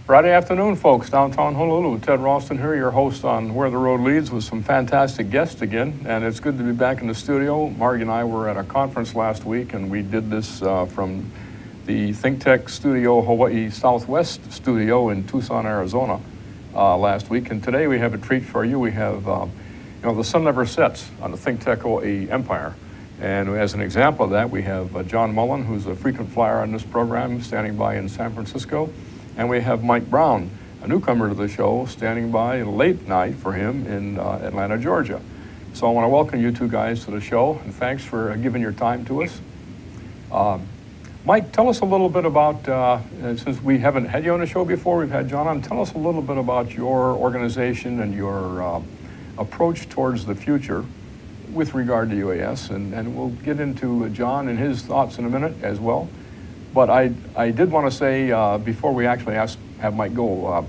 Friday afternoon, folks, downtown Honolulu. Ted Ralston here, your host on Where the Road Leads, with some fantastic guests again. And it's good to be back in the studio. Margie and I were at a conference last week, and we did this from the Think Tech Studio, Hawaii Southwest Studio in Tucson, Arizona last week. And today we have a treat for you. We have, the sun never sets on the Think Tech Hawaii empire. And as an example of that, we have John Mullen, who's a frequent flyer on this program, standing by in San Francisco. And we have Mike Brown, a newcomer to the show, standing by late night for him in Atlanta, Georgia. So I want to welcome you two guys to the show, and thanks for giving your time to us. Mike, tell us a little bit about, since we haven't had you on the show before, we've had John on, tell us a little bit about your organization and your approach towards the future with regard to UAS, and we'll get into John and his thoughts in a minute as well. But I did want to say, before we actually have Mike go,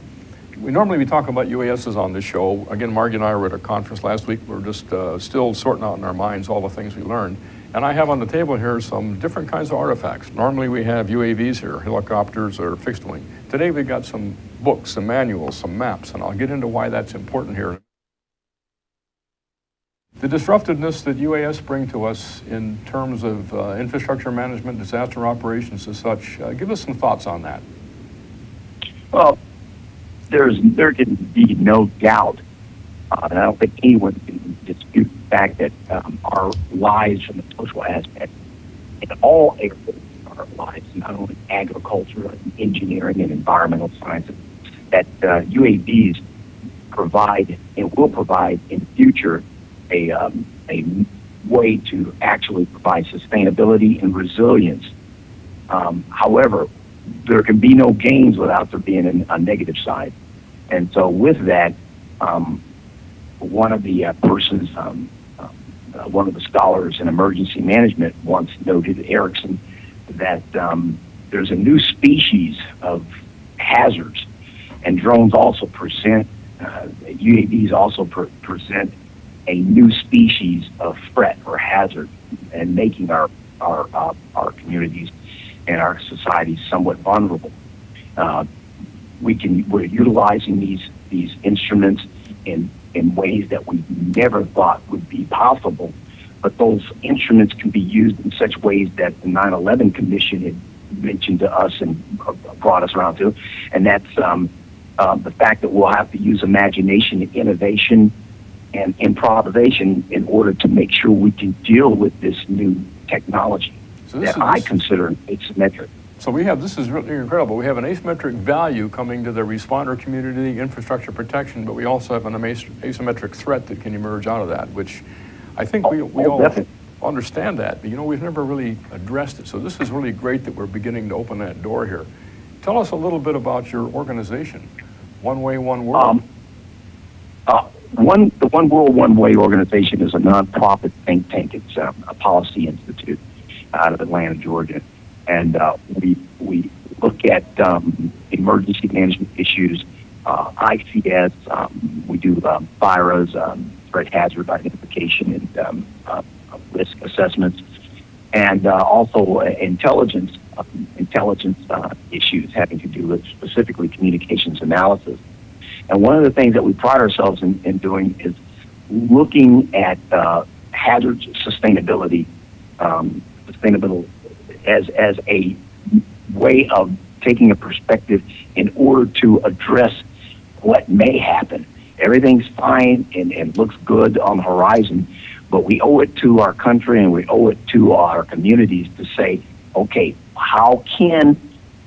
we normally talk about UASs on this show. Again, Margie and I were at a conference last week. We're just still sorting out in our minds all the things we learned. And I have on the table here some different kinds of artifacts. Normally we have UAVs here, helicopters or fixed wing. Today we've got some books, some manuals, some maps, and I'll get into why that's important here. The disruptiveness that UAS bring to us in terms of infrastructure management, disaster operations and such, give us some thoughts on that. Well, there can be no doubt, and I don't think anyone can dispute the fact that our lives from the social aspect in all areas of our lives, not only agriculture, engineering, and environmental sciences, that UAVs provide and will provide in the future a way to actually provide sustainability and resilience. However, there can be no gains without there being a negative side. And so with that, one of the persons, one of the scholars in emergency management once noted, Erickson, that there's a new species of hazards, and drones also present, UAVs also present a new species of threat or hazard, and making our communities and our societies somewhat vulnerable. We're utilizing these instruments in ways that we never thought would be possible, but those instruments can be used in such ways that the 9/11 Commission had mentioned to us and brought us around to, and that's the fact that we'll have to use imagination and innovation and improvisation in order to make sure we can deal with this new technology I consider asymmetric. So this is really incredible. We have an asymmetric value coming to the responder community, infrastructure protection, but we also have an asymmetric threat that can emerge out of that, which I think we all definitely understand that, but we've never really addressed it. So this is really great that we're beginning to open that door here. Tell us a little bit about your organization, One Way, One World. The One World, One Way organization is a nonprofit think tank. It's a policy institute out of Atlanta, Georgia. And we look at emergency management issues, ICS, we do FIRAs, threat hazard identification and risk assessments, and also intelligence issues having to do with specifically communications analysis. And one of the things that we pride ourselves in doing is looking at hazard sustainability, as a way of taking a perspective in order to address what may happen. Everything's fine and looks good on the horizon, but we owe it to our country and we owe it to our communities to say, okay, how can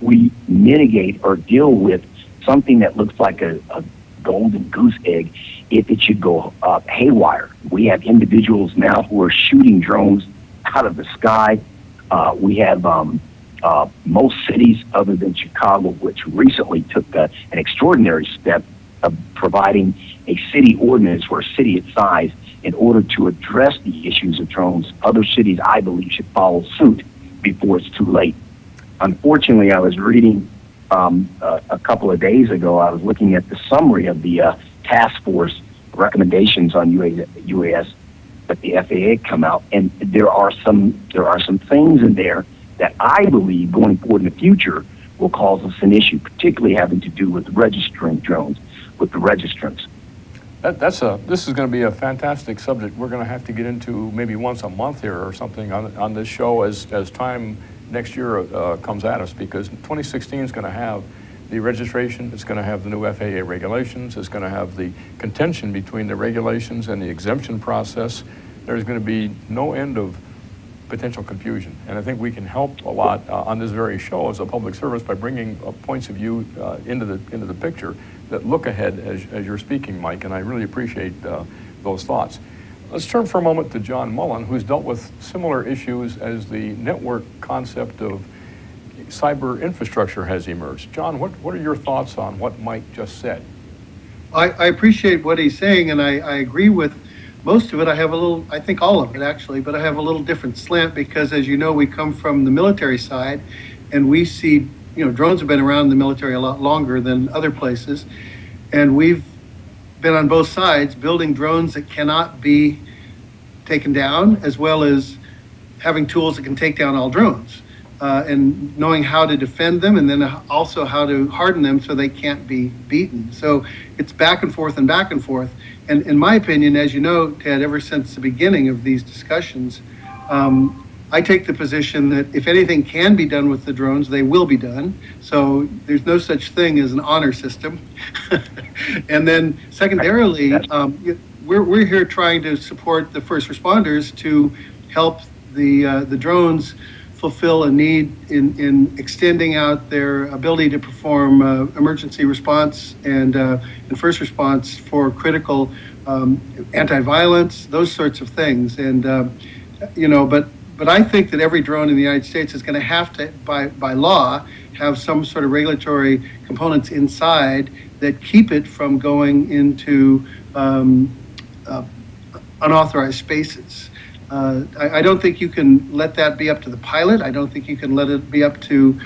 we mitigate or deal with something that looks like a golden goose egg if it should go haywire? We have individuals now who are shooting drones out of the sky. We have most cities other than Chicago, which recently took an extraordinary step of providing a city ordinance for a city its size in order to address the issues of drones. Other cities, I believe, should follow suit before it's too late. Unfortunately, I was reading a couple of days ago, I was looking at the summary of the task force recommendations on UAS that the FAA come out, and there are some things in there that I believe going forward in the future will cause us an issue, particularly having to do with registering drones with the registrants. This is going to be a fantastic subject. We're going to have to get into maybe once a month here or something on this show as time next year comes at us, because 2016 is going to have the registration, it's going to have the new FAA regulations, it's going to have the contention between the regulations and the exemption process. There's going to be no end of potential confusion. And I think we can help a lot on this very show as a public service by bringing points of view into the picture that look ahead as you're speaking, Mike, and I really appreciate those thoughts. Let's turn for a moment to John Mullen, who's dealt with similar issues as the network concept of cyber infrastructure has emerged. John, what are your thoughts on what Mike just said? I appreciate what he's saying, and I agree with most of it. I think all of it actually, but I have a little different slant because, as you know, we come from the military side, and we see, drones have been around in the military a lot longer than other places, and we've been on both sides building drones that cannot be taken down, as well as having tools that can take down all drones. And knowing how to defend them, and then also how to harden them so they can't be beaten. So it's back and forth and back and forth. And in my opinion, as you know, Ted, ever since the beginning of these discussions, I take the position that if anything can be done with the drones, they will be done. So there's no such thing as an honor system. And then secondarily, we're here trying to support the first responders to help the drones fulfill a need in extending out their ability to perform emergency response and first response for critical anti-violence, those sorts of things. And but I think that every drone in the United States is going to have to, by law, have some sort of regulatory components inside that keep it from going into unauthorized spaces. I don't think you can let that be up to the pilot. I don't think you can let it be up to,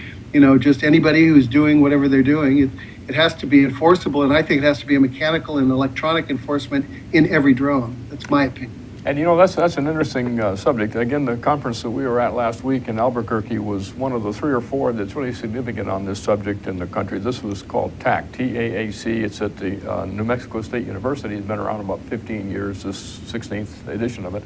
just anybody who's doing whatever they're doing. It has to be enforceable, and I think it has to be a mechanical and electronic enforcement in every drone. That's my opinion. And that's an interesting subject. Again, the conference that we were at last week in Albuquerque was one of the 3 or 4 that's really significant on this subject in the country. This was called TAAC, T-A-A-C. It's at the New Mexico State University. It's been around about 15 years, this 16th edition of it.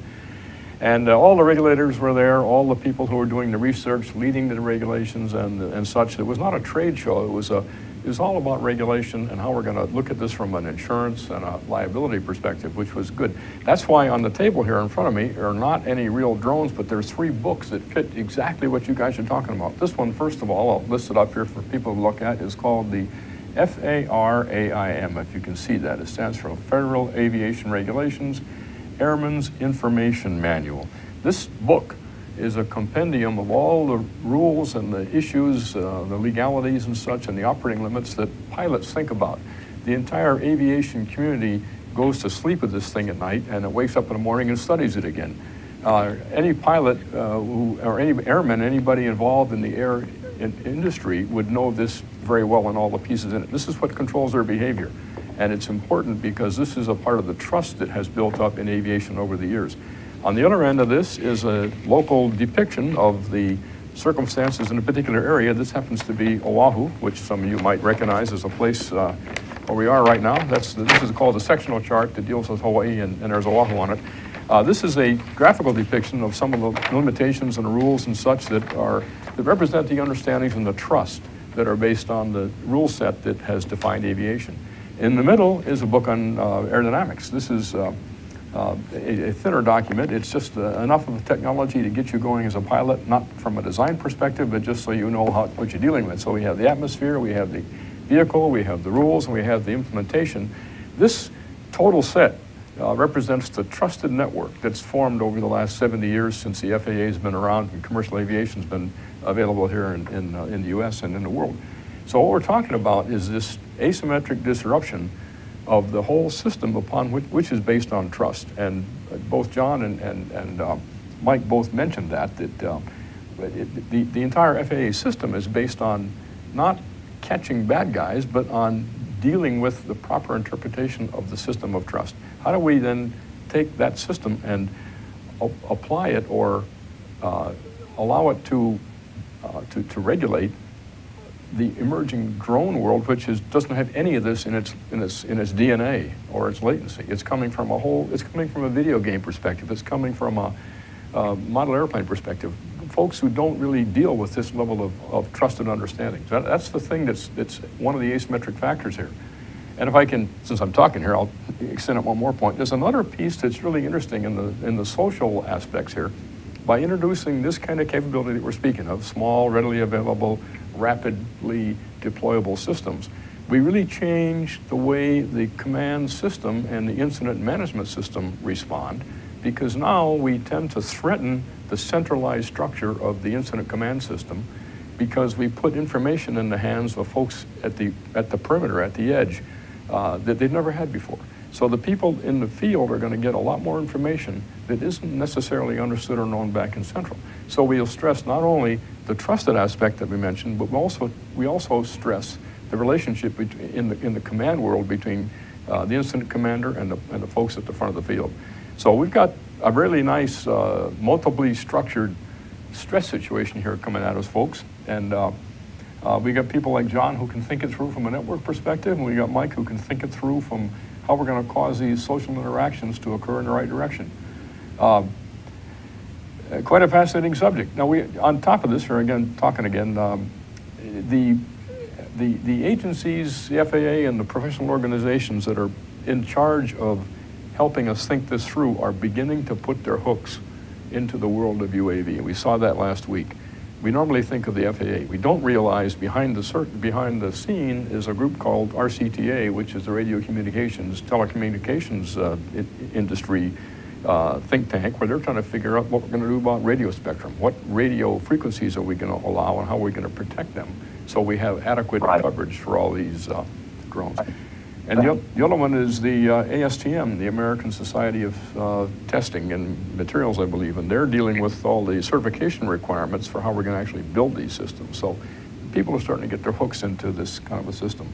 And all the regulators were there, all the people who were doing the research, leading the regulations and such. It was not a trade show. It was all about regulation and how we're going to look at this from an insurance and a liability perspective, which was good. That's why on the table here in front of me are not any real drones, but there's 3 books that fit exactly what you guys are talking about. This one, first of all, I'll list it up here for people to look at, is called the FARAIM, if you can see that. It stands for Federal Aviation Regulations, Airman's Information Manual. This book is a compendium of all the rules and the issues, the legalities and such, and the operating limits that pilots think about. The entire aviation community goes to sleep with this thing at night, and it wakes up in the morning and studies it again. Any pilot or any airman, anybody involved in the air industry would know this very well and all the pieces in it. This is what controls their behavior. And it's important because this is a part of the trust that has built up in aviation over the years. On the other end of this is a local depiction of the circumstances in a particular area. This happens to be Oahu, which some of you might recognize as a place where we are right now. This is called the sectional chart that deals with Hawaii, and there's Oahu on it. This is a graphical depiction of some of the limitations and the rules and such that represent the understandings and the trust that are based on the rule set that has defined aviation. In the middle is a book on aerodynamics. This is a thinner document. It's just enough of the technology to get you going as a pilot, not from a design perspective, but just so you know what you're dealing with. So we have the atmosphere, we have the vehicle, we have the rules, and we have the implementation. This total set represents the trusted network that's formed over the last 70 years since the FAA has been around and commercial aviation has been available here in the U.S. and in the world. So what we're talking about is this asymmetric disruption of the whole system upon which is based on trust. And both John and Mike both mentioned that the entire FAA system is based on not catching bad guys, but on dealing with the proper interpretation of the system of trust. How do we then take that system and apply it or allow it to regulate the emerging drone world, which doesn't have any of this in its DNA or its latency. It's coming from a video game perspective. It's coming from a model airplane perspective. Folks who don't really deal with this level of trusted understanding. That's the thing that's one of the asymmetric factors here. And if I can, since I'm talking here, I'll extend it one more point. There's another piece that's really interesting in the social aspects here. By introducing this kind of capability that we're speaking of, small, readily available, rapidly deployable systems, we really change the way the command system and the incident management system respond, because now we tend to threaten the centralized structure of the incident command system, because we put information in the hands of folks at the perimeter, at the edge, that they've never had before. So the people in the field are going to get a lot more information that isn't necessarily understood or known back in central. So we'll stress not only the trusted aspect that we mentioned, but we also stress the relationship in the command world between the incident commander and the folks at the front of the field. So we've got a really nice, multiply structured stress situation here coming at us, folks. And we got people like John who can think it through from a network perspective, and we got Mike who can think it through from how we're going to cause these social interactions to occur in the right direction. Quite a fascinating subject. Now, on top of this, here again, the agencies, the FAA and the professional organizations that are in charge of helping us think this through are beginning to put their hooks into the world of UAV. And we saw that last week. We normally think of the FAA. We don't realize behind the scene is a group called RCTA, which is the radio communications, telecommunications industry think tank, where they're trying to figure out what we're going to do about radio spectrum. What radio frequencies are we going to allow, and how are we going to protect them so we have adequate coverage for all these drones. And the other one is the ASTM, the American Society of Testing and Materials, I believe, and they're dealing with all the certification requirements for how we're going to actually build these systems. So people are starting to get their hooks into this kind of a system.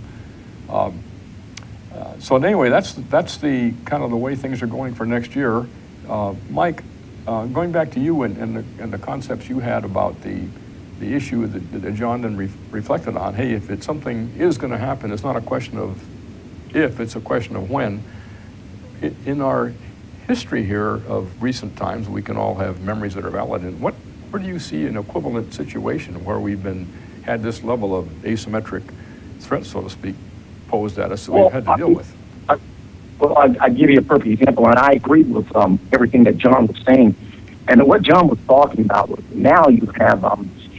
So anyway, that's the kind of the way things are going for next year. Mike, going back to you and the concepts you had about the issue that John then reflected on. Hey, if something is going to happen, it's not a question of if, it's a question of when. In our history here of recent times, we can all have memories that are valid. And where do you see an equivalent situation where we've had this level of asymmetric threat, so to speak, posed at us that we've had to deal with? I'll give you a perfect example, and I agree with everything that John was saying. And what John was talking about was now you have,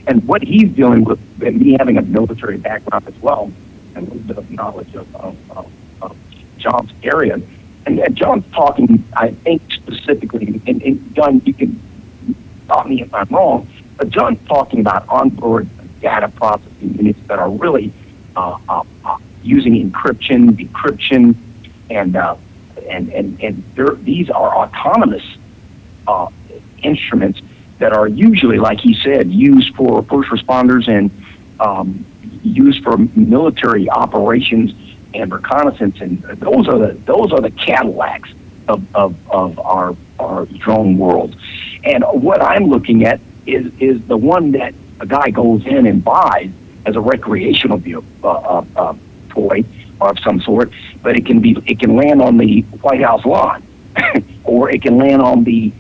and what he's dealing with, and me having a military background as well, and a little bit of knowledge of John's area. And John's talking, I think, specifically, and John, you can stop me if I'm wrong, but John's talking about onboard data processing units that are really using encryption, decryption, and these are autonomous instruments that are usually, like he said, used for first responders and used for military operations and reconnaissance, and those are the Cadillacs of our drone world. And what I'm looking at is the one that a guy goes in and buys as a recreational toy of some sort, but it can land on the White House lawn, or it can land on the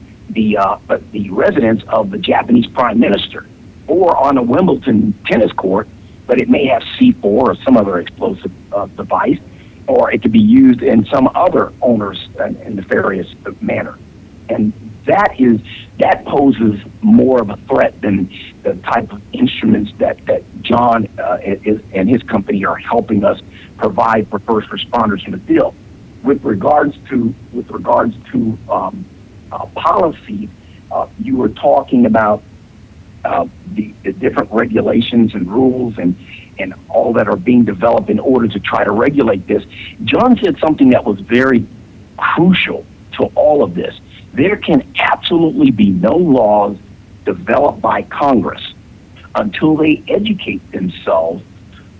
residence of the Japanese Prime Minister, or on a Wimbledon tennis court, but it may have C4 or some other explosive device, or it could be used in some other owner's nefarious manner. And that poses more of a threat than the type of instruments that John and his company are helping us provide for first responders in the field. With regards to policy, you were talking about the different regulations and rules and all that are being developed in order to try to regulate this. John said something that was very crucial to all of this. There can absolutely be no laws developed by Congress until they educate themselves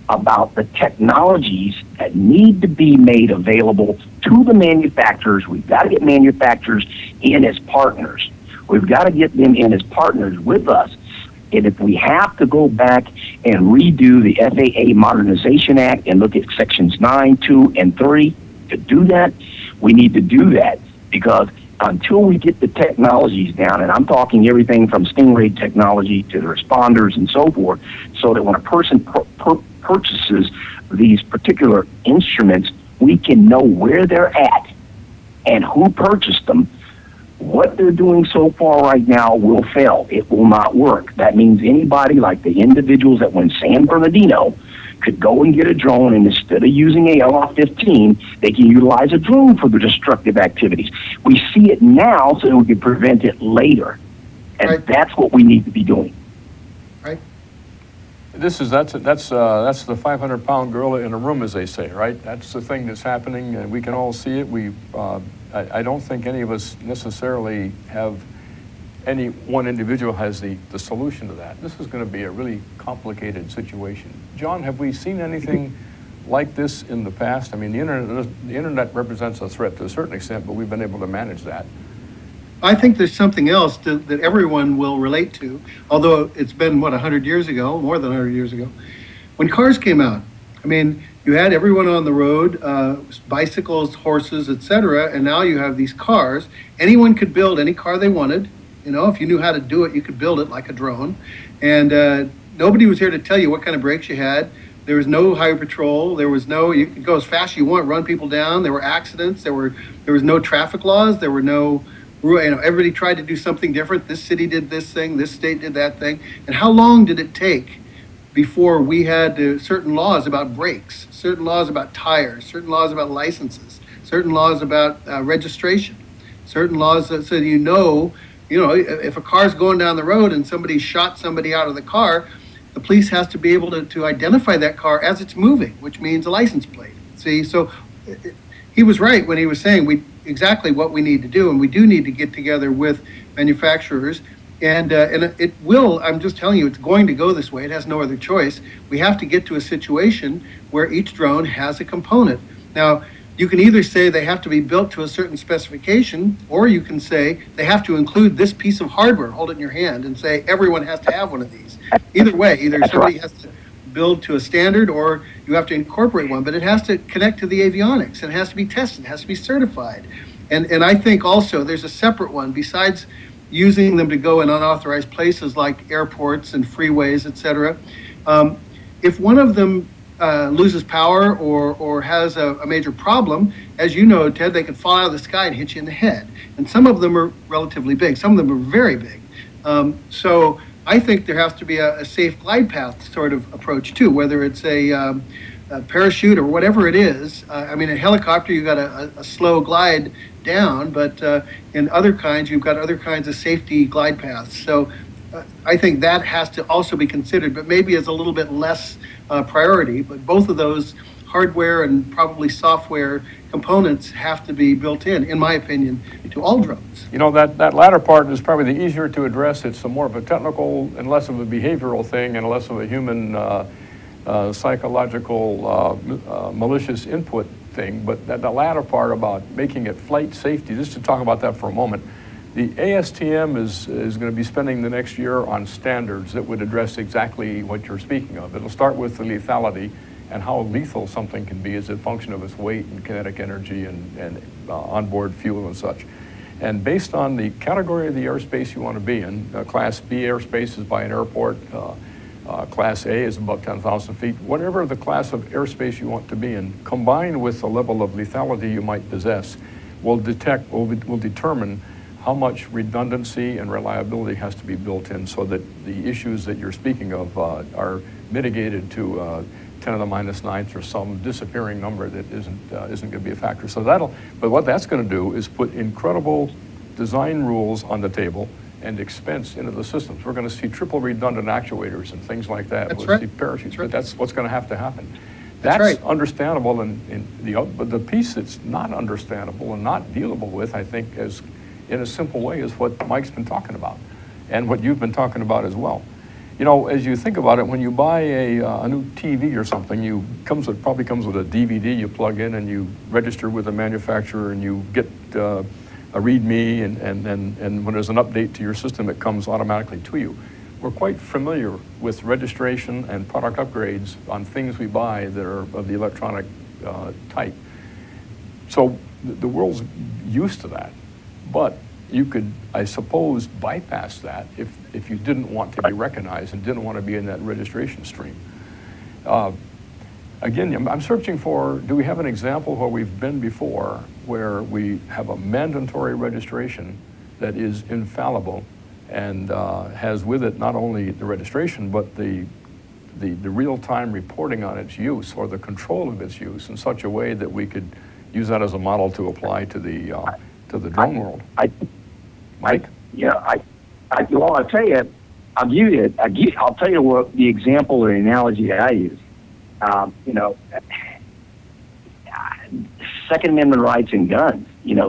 about the technologies that need to be made available to the manufacturers. We've got to get manufacturers in as partners. We've got to get them in as partners with us And if we have to go back and redo the FAA Modernization Act and look at sections 9, 2, and 3 to do that, we need to do that, because until we get the technologies down, and I'm talking everything from Stingray technology to the responders and so forth, so that when a person purchases these particular instruments, we can know where they're at and who purchased them. What they're doing so far right now will fail. It will not work. That means anybody like the individuals that went San Bernardino could go and get a drone, and instead of using a LR-15, they can utilize a drone for their destructive activities. We see it now so that we can prevent it later. And right. That's what we need to be doing. Right. That's the 500-pound gorilla in a room, as they say, right? That's the thing that's happening, and we can all see it. I don't think any of us necessarily have any one individual has the solution to that. This is going to be a really complicated situation. John, have we seen anything like this in the past? I mean, the internet represents a threat to a certain extent, but we've been able to manage that. I think there's something else that everyone will relate to, although it's been, 100 years ago, more than 100 years ago, when cars came out. I mean, you had everyone on the road, bicycles, horses, etc., and now you have these cars. Anyone could build any car they wanted. You know, if you knew how to do it, you could build it like a drone. And nobody was here to tell you what kind of brakes you had. There was no highway patrol. There was no, you could go as fast as you want, run people down. There were accidents. There was no traffic laws. There were no, everybody tried to do something different. This city did this thing. This state did that thing. And how long did it take before we had certain laws about brakes, certain laws about tires, certain laws about licenses, certain laws about registration, certain laws that said, if a car's going down the road and somebody shot somebody out of the car, the police has to be able to identify that car as it's moving, which means a license plate. See, so he was right when he was saying exactly what we need to do, and we do need to get together with manufacturers. And it will, I'm just telling you, it's going to go this way. It has no other choice. We have to get to a situation where each drone has a component. Now, you can either say they have to be built to a certain specification, or you can say they have to include this piece of hardware, hold it in your hand, and say everyone has to have one of these. Either way, either somebody has to build to a standard or you have to incorporate one, but it has to connect to the avionics, and it has to be tested, it has to be certified. And I think also there's a separate one besides using them to go in unauthorized places like airports and freeways, etc. If one of them loses power or has a major problem, as you know, Ted, they can fall out of the sky and hit you in the head. And some of them are relatively big. Some of them are very big. So I think there has to be a safe glide path sort of approach too, whether it's a parachute or whatever it is. I mean, a helicopter, you've got a slow glide down, but in other kinds, you've got other kinds of safety glide paths. So I think that has to also be considered, but maybe as a little bit less priority. But both of those hardware and probably software components have to be built in my opinion, to all drones. You know, that latter part is probably the easier to address. It's more of a technical and less of a behavioral thing and less of a human psychological malicious input thing. But the latter part about making it flight safety, just to talk about that for a moment, the ASTM is going to be spending the next year on standards that would address exactly what you're speaking of. It'll start with the lethality and how lethal something can be as a function of its weight and kinetic energy and onboard fuel and such. And based on the category of the airspace you want to be in, Class B airspace is by an airport, Class A is above 10,000 feet, whatever the class of airspace you want to be in, combined with the level of lethality you might possess, will determine how much redundancy and reliability has to be built in so that the issues that you're speaking of are mitigated to 10 to the minus ninth or some disappearing number that isn't going to be a factor. So but what that's going to do is put incredible design rules on the table and expense into the systems. We're going to see triple redundant actuators and things like that. We'll see parachutes, but that's what's going to have to happen. That's understandable, but the piece that's not understandable and not dealable with, I think, is in a simple way, is what Mike's been talking about and what you've been talking about as well. You know, as you think about it, when you buy a new TV or something, it probably comes with a DVD you plug in and you register with the manufacturer and you get a README and when there's an update to your system, it comes automatically to you. we're quite familiar with registration and product upgrades on things we buy that are of the electronic type. So the world's used to that, but you could, I suppose, bypass that if you didn't want to be recognized and didn't want to be in that registration stream. Again, I'm searching for, do we have an example where we've been before where we have a mandatory registration that is infallible and has with it not only the registration, but the real-time reporting on its use or the control of its use in such a way that we could use that as a model to apply to the drone world? Mike? Well, I'll tell you, I'll tell you what the example or analogy that I use. Second Amendment rights in guns.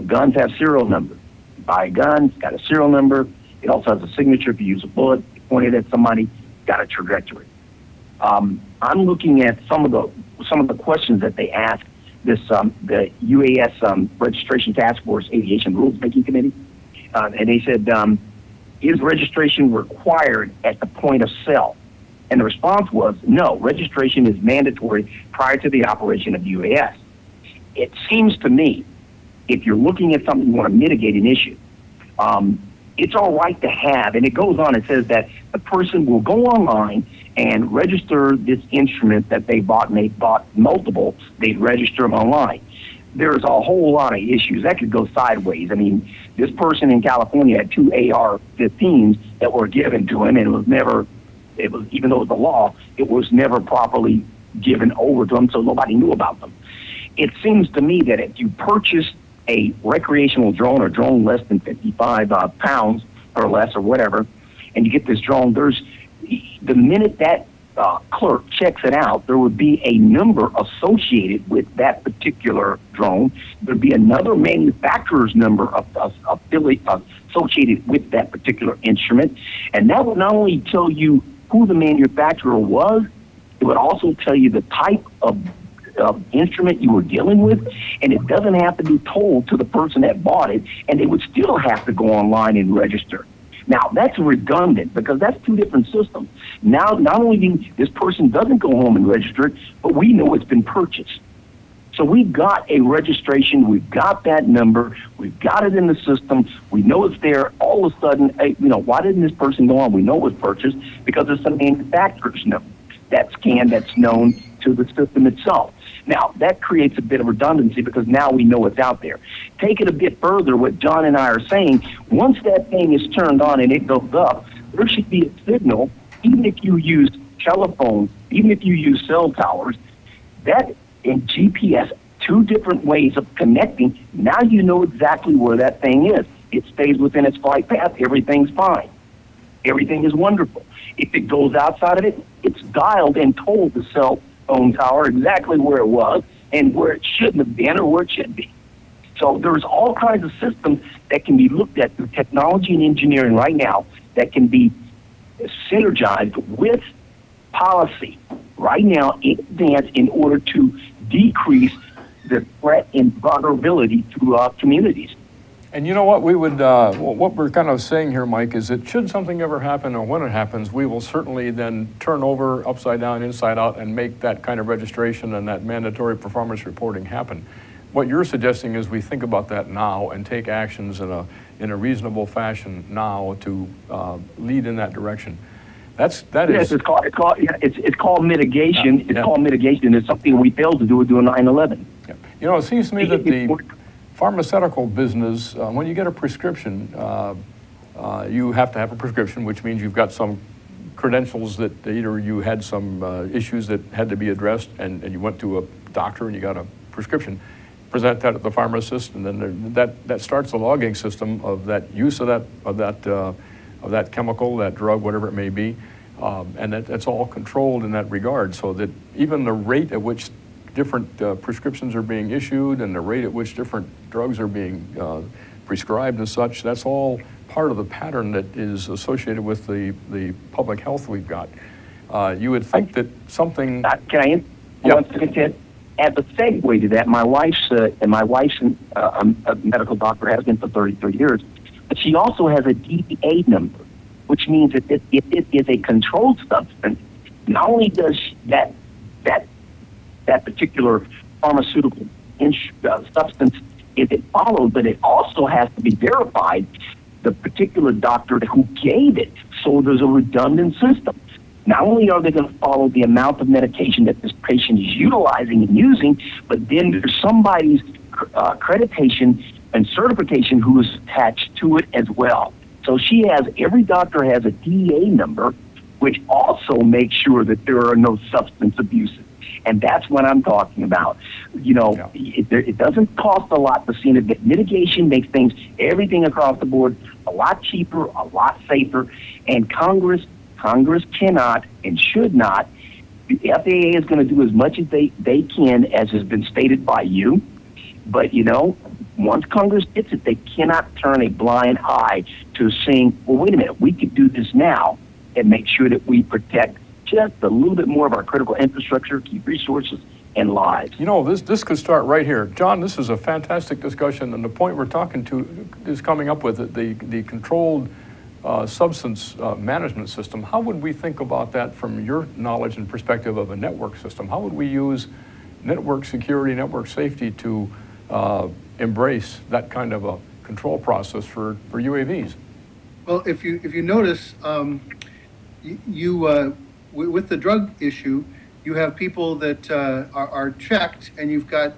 Guns have serial numbers. You buy a gun, it's got a serial number. It also has a signature. If you use a bullet, you point it at somebody, it's got a trajectory. I'm looking at some of the questions that they ask the UAS Registration Task Force Aviation Rules Making Committee, and they said, is registration required at the point of sale? And the response was, no, registration is mandatory prior to the operation of UAS. It seems to me, if you're looking at something you want to mitigate an issue, it's all right to have, and it goes on, it says that the person will go online and register this instrument that they bought, and they bought multiple, they'd register them online. There's a whole lot of issues. That could go sideways. I mean, this person in California had 2 AR-15s that were given to him, and even though it was a law, it was never properly given over to him, so nobody knew about them. It seems to me that if you purchase a recreational drone or drone less than 55 pounds or less or whatever, and you get this drone, the minute that clerk checks it out, there would be a number associated with that particular drone. There'd be another manufacturer's number associated with that particular instrument, and that would not only tell you who the manufacturer was, it would also tell you the type of instrument you were dealing with, and it doesn't have to be told to the person that bought it, and they would still have to go online and register. Now, that's redundant because that's 2 different systems. Now, not only this person doesn't go home and register it, but we know it's been purchased. So we've got a registration, we've got that number, we've got it in the system, we know it's there. All of a sudden, why didn't this person go on? We know it was purchased because it's a manufacturer's number that's known to the system itself. Now, that creates a bit of redundancy because now we know it's out there. Take it a bit further, what John and I are saying, once that thing is turned on and it goes up, there should be a signal, even if you use telephones, even if you use cell towers, that in GPS, 2 different ways of connecting, now you know exactly where that thing is. It stays within its flight path, everything's fine. Everything is wonderful. If it goes outside of it, it's dialed and told the cell phone tower exactly where it was and where it shouldn't have been or where it should be. So there's all kinds of systems that can be looked at through technology and engineering right now that can be synergized with policy right now in advance in order to decrease the threat and vulnerability to communities. And you know what we would, what we're kind of saying here, Mike, is that should something ever happen or when it happens, we will certainly then turn over upside down, inside out, and make that kind of registration and that mandatory performance reporting happen. What you're suggesting is we think about that now and take actions in a reasonable fashion now to lead in that direction. Yes, it's called mitigation. It's called mitigation. It's something we failed to do during 9/11. Yeah. You know, it seems to me that the pharmaceutical business, when you get a prescription, you have to have a prescription, which means you've got some credentials that either you had some issues that had to be addressed and you went to a doctor and you got a prescription. Present that at the pharmacist, and then that starts the logging system of that use of that chemical, that drug, whatever it may be, and that's all controlled in that regard, so that even the rate at which different prescriptions are being issued and the rate at which different drugs are being prescribed and such, that's all part of the pattern that is associated with the public health we've got. You would think that something... Can I one second, Ted? As a segue to that, my wife's a medical doctor, has been for 33 years, but she also has a DEA number. which means that if it is a controlled substance, not only does that particular pharmaceutical substance, if it followed, but it also has to be verified, the particular doctor who gave it. So there's a redundant system. Not only are they going to follow the amount of medication that this patient is utilizing and using, but then there's somebody's accreditation and certification who is attached to it as well. So every doctor has a DEA number, which also makes sure that there are no substance abuses. And that's what I'm talking about. It doesn't cost a lot to see it. Mitigation makes everything across the board a lot cheaper, a lot safer. And Congress cannot and should not. The FAA is going to do as much as they can, as has been stated by you. But, once Congress gets it, they cannot turn a blind eye to saying, well, wait a minute, we could do this now and make sure that we protect just a little bit more of our critical infrastructure, key resources, and lives. This could start right here. John, this is a fantastic discussion, and the point we're talking to is coming up with it, the controlled substance management system. How would we think about that from your knowledge and perspective of a network system? How would we use network security, network safety to embrace that kind of a control process for UAVs? Well, if you notice, with the drug issue, you have people that are checked, and you've got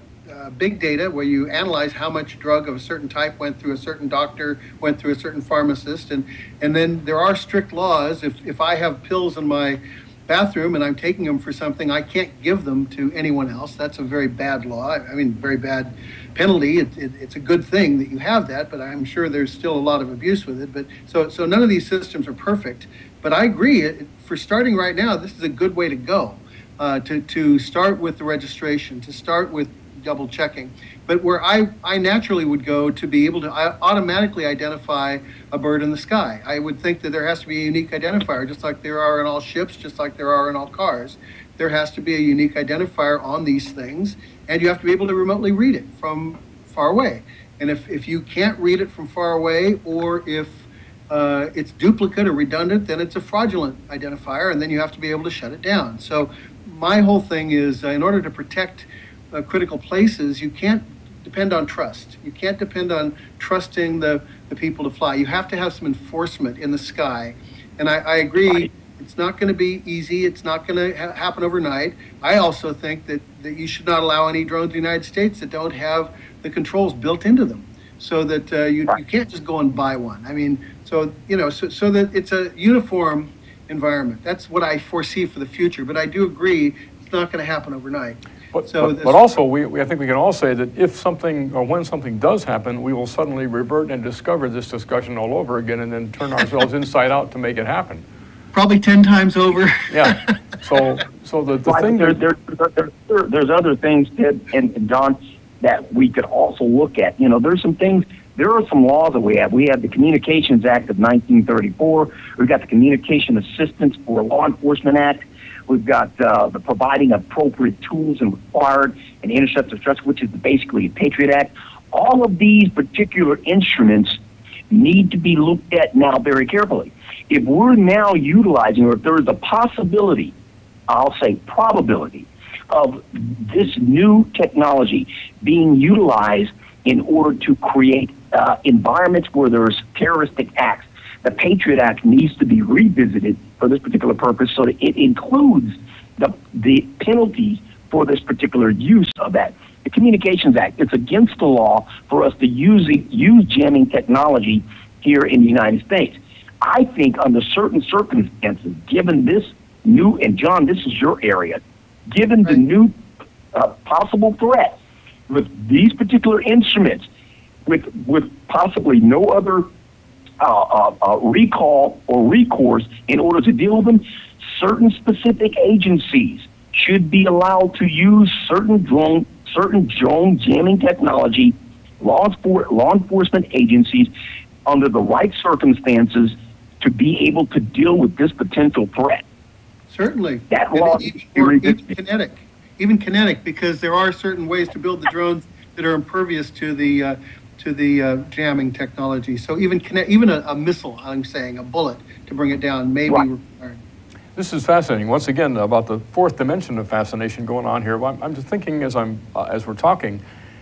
big data where you analyze how much drug of a certain type went through a certain doctor, went through a certain pharmacist, and then there are strict laws. If I have pills in my bathroom and I'm taking them for something, I can't give them to anyone else. That's a very bad law. I mean, very bad penalty. It's a good thing that you have that, but I'm sure there's still a lot of abuse with it. But so none of these systems are perfect. But I agree, for starting right now, this is a good way to go, to start with the registration, to start with double checking. But where I naturally would go to be able to automatically identify a bird in the sky, I would think that there has to be a unique identifier, just like there are in all ships, just like there are in all cars. There has to be a unique identifier on these things, and you have to be able to remotely read it from far away. And if you can't read it from far away, or if it's duplicate or redundant, then it's a fraudulent identifier, and then you have to be able to shut it down. So my whole thing is, in order to protect critical places, you can't depend on trust. You can't depend on trusting the people to fly. You have to have some enforcement in the sky. And I agree, right. It's not going to be easy. It's not going to happen overnight. I also think that you should not allow any drones in the United States that don't have the controls built into them, so that you can't just go and buy one. I mean, so that it's a uniform environment. That's what I foresee for the future. But I do agree, it's not going to happen overnight. But also, I think we can all say that if something or when something does happen, we will suddenly revert and discover this discussion all over again, and then turn ourselves inside out to make it happen. Probably 10 times over. Yeah. So the thing there's other things, Ted and John, that we could also look at. There's some things. There are some laws that we have. We have the Communications Act of 1934. We've got the Communication Assistance for Law Enforcement Act. We've got the providing appropriate tools and required and interceptor threats, which is basically a Patriot Act. All of these particular instruments need to be looked at now very carefully. If we're now utilizing, or if there is a possibility, I'll say probability, of this new technology being utilized in order to create environments where there's terroristic acts, the Patriot Act needs to be revisited for this particular purpose, so that it includes the penalties for this particular use of that. The Communications Act, it's against the law for us to use jamming technology here in the United States. I think under certain circumstances, given this new, and John, this is your area, given the new possible threat with these particular instruments, with possibly no other recall or recourse in order to deal with them, certain specific agencies should be allowed to use certain drone jamming technology, law enforcement agencies, under the right circumstances, to be able to deal with this potential threat. Certainly. That law even kinetic, because there are certain ways to build the drones that are impervious to the to the jamming technology. So even a missile, I'm saying, a bullet to bring it down may be required. This is fascinating. Once again, about the fourth dimension of fascination going on here. I'm just thinking as we're talking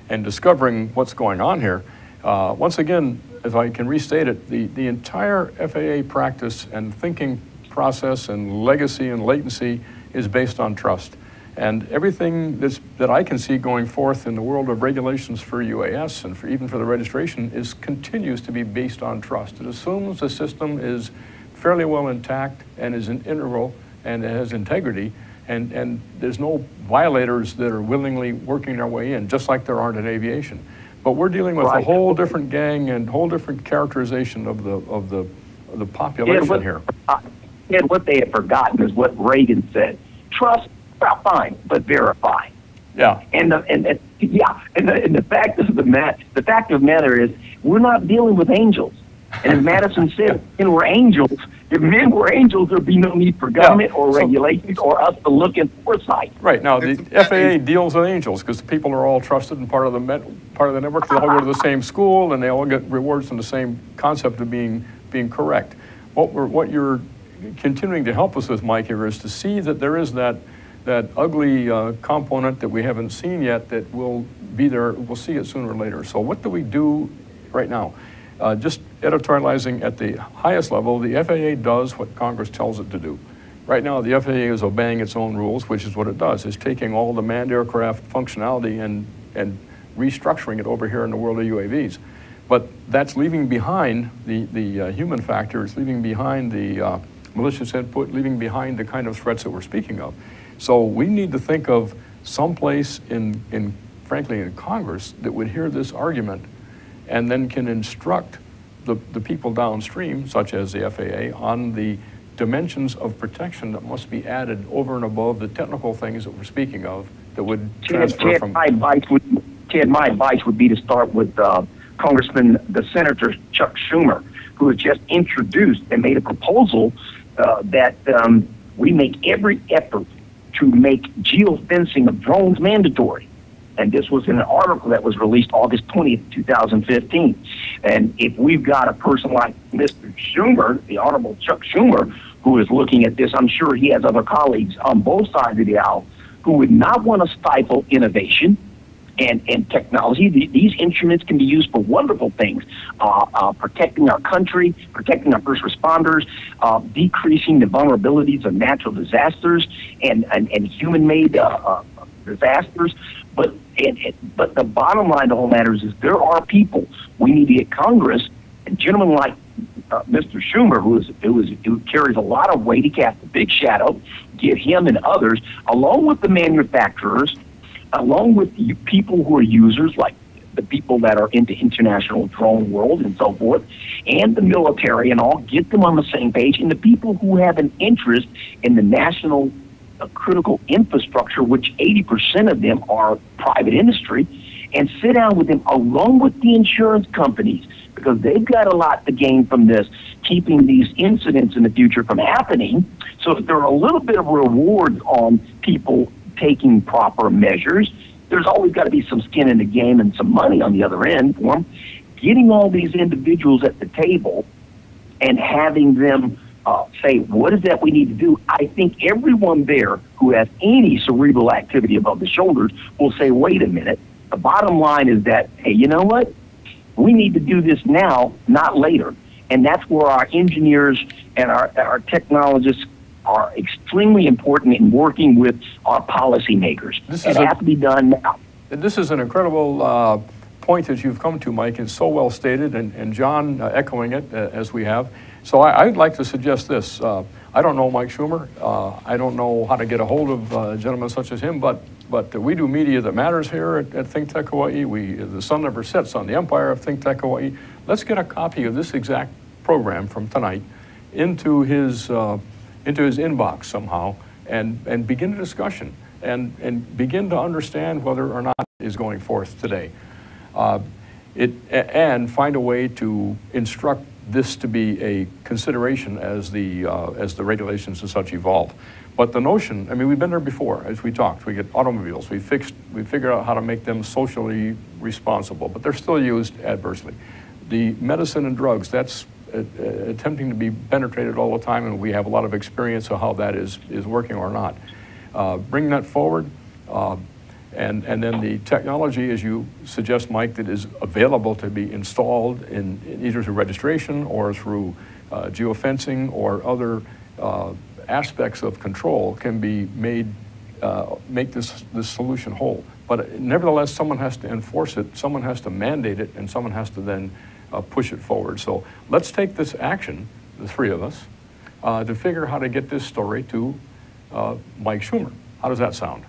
and discovering what's going on here. Once again, if I can restate it, the entire FAA practice and thinking process and legacy and latency is based on trust. And everything that I can see going forth in the world of regulations for UAS and even for the registration continues to be based on trust. It assumes the system is fairly well intact and is integral and has integrity, and there's no violators that are willingly working their way in, just like there aren't in aviation. But we're dealing with a whole different gang and whole different characterization of the population here. And what they have forgotten is what Reagan said: trust, fine, but verify. Yeah. And the fact of the matter is, we're not dealing with angels. And as Madison said, if men were angels, there'd be no need for government or regulations or us to look in foresight. Right. Now, the FAA deals with angels because the people are all trusted and part of the network. They all go to the same school and they all get rewards from the same concept of being correct. What you're continuing to help us with, Mike, here is to see that there is that ugly component that we haven't seen yet that will be there. We'll see it sooner or later. So what do we do right now? Just editorializing at the highest level, the FAA does what Congress tells it to do. Right now, the FAA is obeying its own rules, which is what it does. It's taking all the manned aircraft functionality and restructuring it over here in the world of UAVs. But that's leaving behind the human factor. It's leaving behind the malicious input, leaving behind the kind of threats that we're speaking of. So we need to think of some place frankly, in Congress that would hear this argument and then can instruct the people downstream, such as the FAA, on the dimensions of protection that must be added over and above the technical things that we're speaking of that would transfer from... My advice would be to start with the Senator Chuck Schumer, who has just introduced and made a proposal that we make every effort to make geofencing of drones mandatory. And this was in an article that was released August 20th, 2015. And if we've got a person like Mr. Schumer, the Honorable Chuck Schumer, who is looking at this, I'm sure he has other colleagues on both sides of the aisle who would not want to stifle innovation and technology. These instruments can be used for wonderful things, protecting our country, protecting our first responders, decreasing the vulnerabilities of natural disasters and human-made disasters. But the bottom line of the whole matter is there are people we need to get Congress, and gentlemen like Mr. Schumer, who carries a lot of weight, he casts a big shadow, get him and others, along with the manufacturers, along with the people who are users, like the people that are into international drone world and so forth, and the military and all, get them on the same page, and the people who have an interest in the national critical infrastructure, which 80% of them are private industry, and sit down with them along with the insurance companies, because they've got a lot to gain from this, keeping these incidents in the future from happening. So if there are a little bit of reward on people taking proper measures, there's always got to be some skin in the game and some money on the other end for them. Getting all these individuals at the table and having them say, what is that we need to do? I think everyone there who has any cerebral activity above the shoulders will say, wait a minute. The bottom line is that, hey, you know what? We need to do this now, not later. And that's where our engineers and our technologists are extremely important in working with our policymakers. It has to be done now. This is an incredible point that you've come to, Mike. It's so well stated, and John echoing it as we have. So I'd like to suggest this. I don't know Mike Schumer. I don't know how to get a hold of gentlemen such as him, but we do media that matters here at Think Tech Hawaii. The sun never sets on the empire of Think Tech Hawaii. Let's get a copy of this exact program from tonight into his inbox somehow and begin a discussion and begin to understand whether or not it is going forth today. And find a way to instruct this to be a consideration as the regulations and such evolve. But the notion, I mean, we've been there before, as we talked. We get automobiles, we figure out how to make them socially responsible, but they're still used adversely. The medicine and drugs, that's attempting to be penetrated all the time, and we have a lot of experience of how that is working or not. Bring that forward, and then the technology, as you suggest, Mike, that is available to be installed in either through registration or through geofencing or other aspects of control can be made, make this solution whole. But nevertheless, someone has to enforce it, someone has to mandate it, and someone has to then push it forward. So let's take this action, the three of us, to figure how to get this story to Mike Schumer. How does that sound?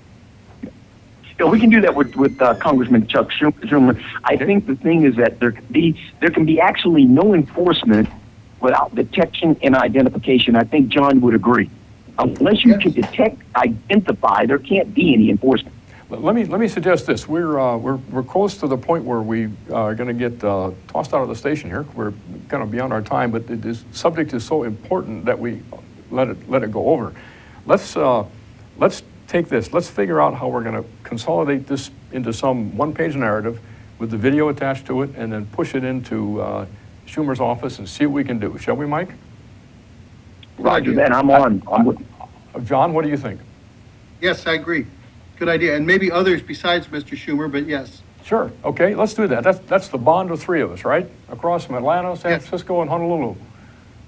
Yeah, we can do that with Congressman Chuck Schumer. I think the thing is that there can be actually no enforcement without detection and identification. I think John would agree. Unless you can detect, identify, there can't be any enforcement. Let me suggest this. We're close to the point where we are going to get tossed out of the station here. We're kind of beyond our time, but this subject is so important that we let it go over. Let's take this. Let's figure out how we're going to consolidate this into some one-page narrative with the video attached to it, and then push it into Schumer's office and see what we can do. Shall we, Mike? Roger that. I'm on. John, what do you think? Yes, I agree. Good idea. And maybe others besides Mr. Schumer, but yes. Sure. Okay, let's do that. That's the bond of three of us, right? Across from Atlanta, San Francisco, and Honolulu.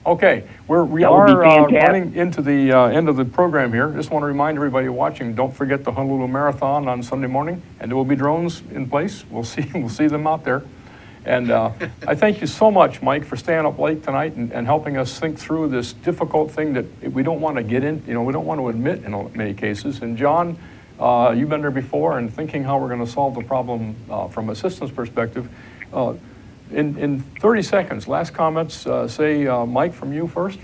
Okay, we are running into the end of the program here. Just want to remind everybody watching, don't forget the Honolulu Marathon on Sunday morning, and there will be drones in place. We'll see them out there. And I thank you so much, Mike, for staying up late tonight and helping us think through this difficult thing that we don't want to get in, we don't want to admit in many cases. And John, you've been there before, and thinking how we're going to solve the problem from a systems perspective. In 30 seconds, last comments, say, Mike, from you first.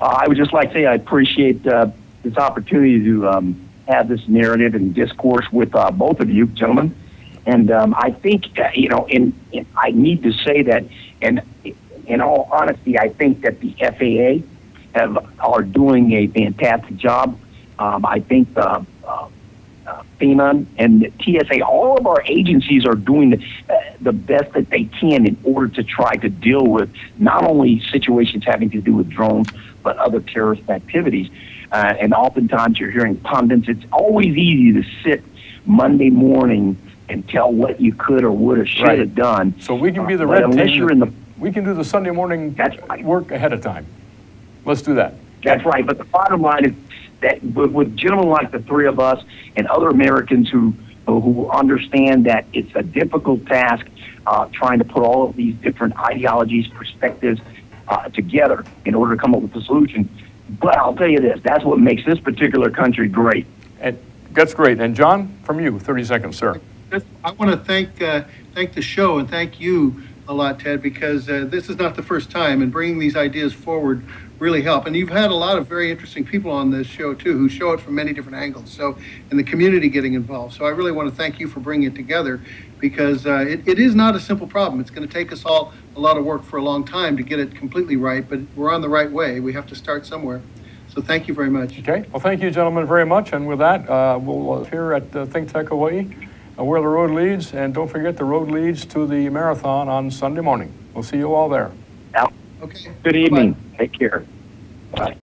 I would just like to say I appreciate this opportunity to have this narrative and discourse with both of you, gentlemen. And I think, I need to say that, and in all honesty, I think that the FAA are doing a fantastic job. I think FEMA and the TSA, all of our agencies are doing the best that they can in order to try to deal with not only situations having to do with drones, but other terrorist activities. And oftentimes you're hearing pundits. It's always easy to sit Monday morning and tell what you could or would have should have done. So we can be the red team. We can do the Sunday morning work ahead of time. Let's do that. That's right. But the bottom line is that with gentlemen like the three of us and other Americans who understand that it's a difficult task trying to put all of these different ideologies, perspectives together in order to come up with a solution. But I'll tell you this, that's what makes this particular country great. And that's great. And John, from you, 30 seconds, sir. I want to thank the show and thank you a lot, Ted, because this is not the first time, and bringing these ideas forward really help. And you've had a lot of very interesting people on this show too, who show it from many different angles. So, and the community getting involved. So I really want to thank you for bringing it together, because it is not a simple problem. It's going to take us all a lot of work for a long time to get it completely right, but we're on the right way. We have to start somewhere. So thank you very much. Okay. Well, thank you, gentlemen, very much. And with that, we'll here at Think Tech Hawaii, where the road leads. And don't forget, the road leads to the marathon on Sunday morning. We'll see you all there. Okay. Good evening. Bye-bye. Take care. Bye.